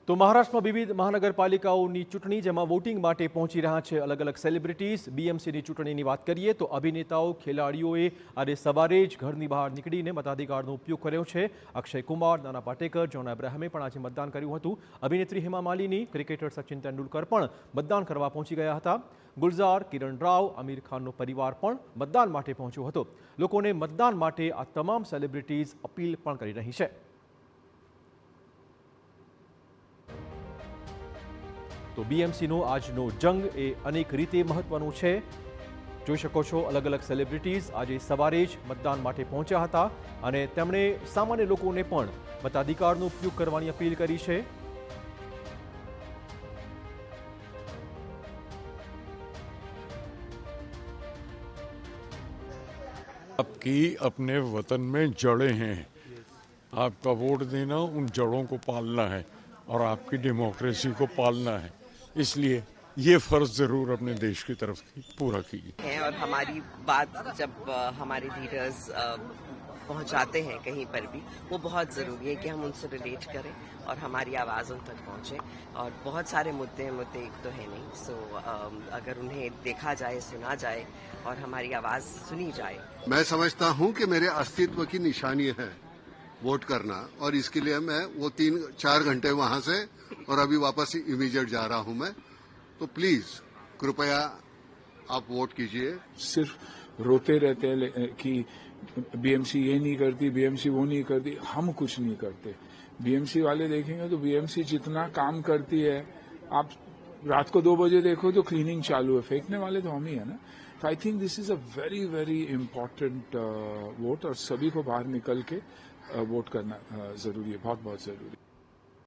તો મહારાષ્ટ્રમાં વિવિધ મહાનગરપાલિકાઓની ચૂંટણી જેમાં વોટિંગ માટે પહોંચી રહ્યા છે અલગ અલગ સેલિબ્રિટીઝ। બીએમસીની ચૂંટણીની વાત કરીએ તો અભિનેતાઓ ખેલાડીઓએ આજે સવારે જ ઘરની બહાર નીકળીને મતાધિકારનો ઉપયોગ કર્યો છે। અક્ષય કુમાર, નાના પાટેકર, જોન અબ્રાહમે પણ આજે મતદાન કર્યું હતું। અભિનેત્રી હેમા માલિની, ક્રિકેટર સચિન તેંડુલકર પણ મતદાન કરવા પહોંચી ગયા હતા। ગુલઝાર, કિરણ રાવ, આમિર ખાનનો પરિવાર પણ મતદાન માટે પહોંચ્યો હતો। લોકોને મતદાન માટે આ તમામ સેલિબ્રિટીઝ અપીલ પણ કરી રહી છે। તો બીએમસીનો આજનો જંગ એ અનેક રીતે મહત્વનું છે। જોઈ શકો છો અલગ અલગ સેલિબ્રિટીઝ આજે સવારે જ મતદાન માટે પહોંચ્યા હતા અને તેમણે સામાન્ય લોકોને પણ મતાધિકારનો ઉપયોગ કરવાની અપીલ કરી છે। आपकी अपने वतन में जड़ें हैं, आपका वोट देना उन जड़ों को पालना है और आपकी डेमोक्रेसी को पालना है, इसलिए ये फर्ज जरूर अपने देश की तरफ पूरा कीजिए। और हमारी बात जब हमारे लीडर्स पहुंचाते हैं कहीं पर भी, वो बहुत ज़रूरी है कि हम उनसे रिलेट करें और हमारी आवाज़ उन तक पहुंचे। और बहुत सारे मुद्दे एक तो है नहीं, सो अगर उन्हें देखा जाए, सुना जाए और हमारी आवाज़ सुनी जाए। मैं समझता हूं कि मेरे अस्तित्व की निशानी है वोट करना, और इसके लिए मैं वो 3-4 घंटे वहां से और अभी वापस इमीडिएट जा रहा हूं मैं। तो प्लीज कृपया आप वोट कीजिए। सिर्फ रोते रहते हैं कि बीएमसी ये नहीं करती, बीएमसी वो नहीं करती। हम कुछ नहीं करते। बीएमसी वाले देखेंगे तो बीएमसी जितना काम करती है, आप रात को 2 बजे देखो तो क्लीनिंग चालू है, फेंकने वाले तो हम ही है ना। तो I think this is a very very important vote, और सभी को बाहर निकल के वोट करना जरूरी है, बहुत बहुत जरूरी है।